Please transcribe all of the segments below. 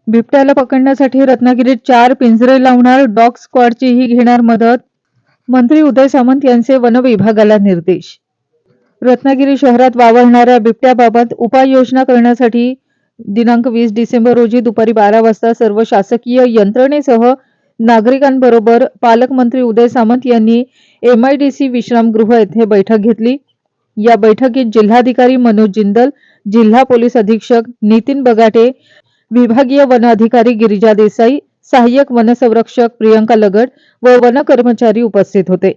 बिबट्याला पकडण्यासाठी रत्नागिरीत 4 पिंजरे लावणार, डॉग स्क्वॉडचीही घेणार मदत. मंत्री उदय सामंत यांचे वन विभागाला निर्देश. रत्नागिरी शहरात वावरणाऱ्या बिबट्याबाबत उपाययोजना करण्यासाठी दिनांक 20 डिसेंबर रोजी दुपारी 12 वाजता सर्व शासकीय यंत्रणेसह नागरिकांबरोबर पालकमंत्री उदय सामंत यांनी MIDC विश्रामगृह येथे बैठक घेतली. या बैठकीत जिल्हाधिकारी मनोज जिंदल, जिल्हा पोलीस अधीक्षक नितीन बगाटे, विभागीय वन अधिकारी गिरिजा देसाई, सहाय्यक वनसंरक्षक प्रियंका लगड व वन कर्मचारी उपस्थित होते.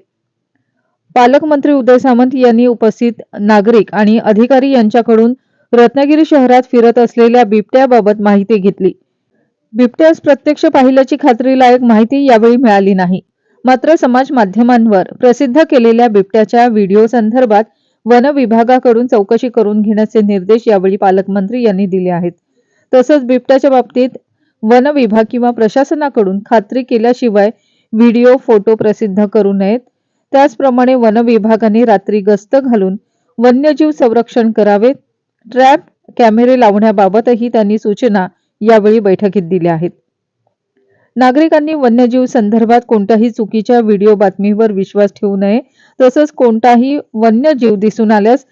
पालकमंत्री उदय सामंत यांनी उपस्थित नागरिक आणि अधिकारी यांच्याकडून रत्नागिरी शहरात फिरत असलेल्या बिबट्याबाबत माहिती घेतली. बिबट्यास प्रत्यक्ष पाहिल्याची खात्रीलायक माहिती यावेळी मिळाली नाही. मात्र समाज माध्यमांवर प्रसिद्ध केलेल्या बिबट्याच्या व्हिडिओ संदर्भात वन विभागाकडून चौकशी करून घेण्याचे निर्देश यावेळी पालकमंत्री यांनी दिले आहेत. तसंच बिबट्याच्या बाबतीत वन विभाग किंवा प्रशासनाकडून खात्री केल्याशिवाय व्हिडिओ फोटो प्रसिद्ध करू नयेत. त्याचप्रमाणे वन विभागाने रात्री गस्त घालून वन्यजीव संरक्षण करावे. ट्रॅप कॅमेरे लावण्याबाबतही त्यांनी सूचना यावेळी बैठकीत दिल्या आहेत. नागरिकांनी वन्यजीव संदर्भात कोणत्याही चुकीच्या व्हिडिओ बातमीवर विश्वास ठेवू नये. तसंच कोणताही वन्यजीव दिसून आल्यास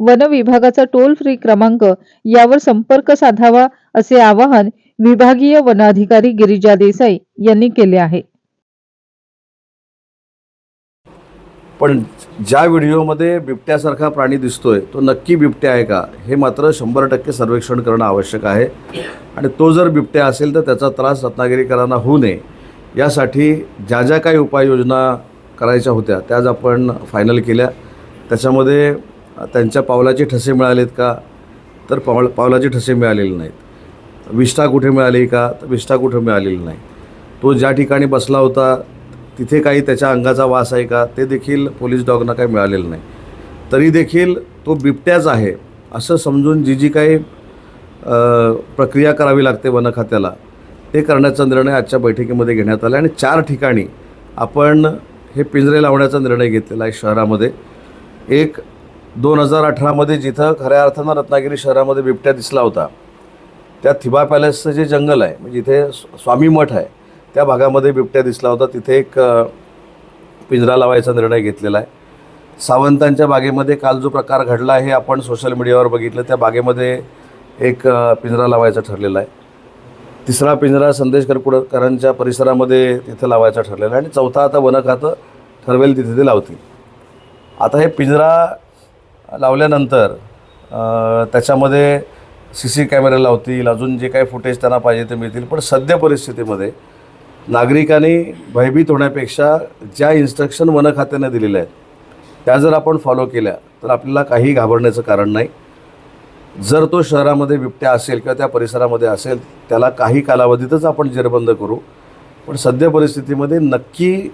वन विभागाचा टोल फ्री क्रमांक यावर संपर्क साधावा असे आवाहन विभागीय वन अधिकारी गिरिजा देसाई यांनी केले आहे. पण ज्या व्हिडिओमध्ये बिबट्यासारखा प्राणी दिसतोय तो नक्की बिबट्या आहे का हे मात्र 100% सर्वेक्षण करणं आवश्यक आहे. आणि तो जर बिबट्या असेल तर त्याचा त्रास रत्नागिरीकरांना होऊ नये यासाठी ज्या ज्या काही उपाययोजना करायच्या होत्या त्या आज आपण फायनल केल्या. त्याच्यामध्ये त्यांच्या पावलाचे ठसे मिळालेत का तर पावलाचे ठसे मिळालेले नाहीत. विष्ठा कुठे मिळाली का तर विष्ठा कुठे मिळालेली नाही. तो ज्या ठिकाणी बसला होता तिथे काही त्याच्या अंगाचा वास आहे का ते देखील पोलीस डॉगना काही मिळालेलं नाही. तरी देखील तो बिबट्याच आहे असं समजून जी काही प्रक्रिया करावी लागते वन खात्याला ते करण्याचा निर्णय आजच्या बैठकीमध्ये घेण्यात आला. आणि 4 ठिकाणी आपण हे पिंजरे लावण्याचा निर्णय घेतलेला आहे शहरामध्ये. एक 2018मध्ये जिथं खऱ्या अर्थानं रत्नागिरी शहरामध्ये बिबट्या दिसला होता त्या थिबा पॅलेसचं जे जंगल आहे म्हणजे जिथे स्वामी मठ आहे त्या भागामध्ये बिबट्या दिसला होता. तिथे एक पिंजरा लावायचा निर्णय घेतलेला आहे. सावंतांच्या बागेमध्ये काल जो प्रकार घडला हे आपण सोशल मीडियावर बघितलं. त्या बागेमध्ये एक पिंजरा लावायचा ठरलेला आहे. 3रा पिंजरा संदेश करकुडकरांच्या परिसरामध्ये तिथे लावायचा ठरलेला आहे. आणि 4था आता वन खातं ठरवेल तिथे ते लावतील. आता हे पिंजरा लावल्यानंतर त्याच्यामध्ये CC कॅमेरे लावतील, अजून जे काही फुटेज त्यांना पाहिजे ते मिळतील. पण सध्या परिस्थितीमध्ये नागरिकांनी भयभीत होण्यापेक्षा ज्या इन्स्ट्रक्शन वन खात्याने दिलेल्या आहेत त्या जर आपण फॉलो केल्या तर आपल्याला काही घाबरण्याचं कारण नाही. जर तो शहरामध्ये बिबट्या असेल किंवा त्या परिसरामध्ये असेल त्याला काही कालावधीतच आपण जेरबंद करू. पण सध्या परिस्थितीमध्ये नक्की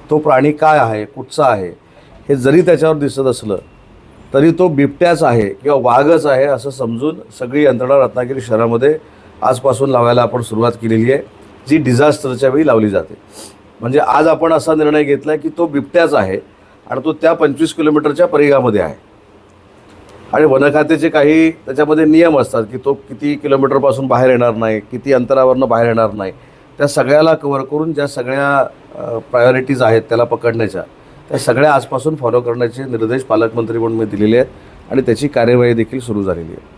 तो प्राणी काय आहे, कुठचा आहे हे जरी त्याच्यावर दिसत असलं तरी तो बिबट्याच आहे किंवा वाघच आहे असं समजून सगळी यंत्रणा रत्नागिरी शहरामध्ये आजपासून लावायला आपण सुरुवात केलेली आहे जी डिझास्टरच्या वेळी लावली जाते. म्हणजे आज आपण असा निर्णय घेतला की तो बिबट्याच आहे आणि तो त्या 25 किलोमीटरच्या परिघामध्ये आहे. आणि वन खात्याचे काही त्याच्यामध्ये नियम असतात की तो किती किलोमीटरपासून बाहेर येणार नाही, किती अंतरावरनं बाहेर येणार नाही. त्या सगळ्याला कव्हर करून ज्या सगळ्या प्रायोरिटीज आहेत त्याला पकडण्याच्या त्या सगळ्या आजपासून फॉलो करण्याचे निर्देश पालकमंत्री म्हणून मी दिलेले आहेत आणि त्याची कार्यवाही देखील सुरू झालेली आहे.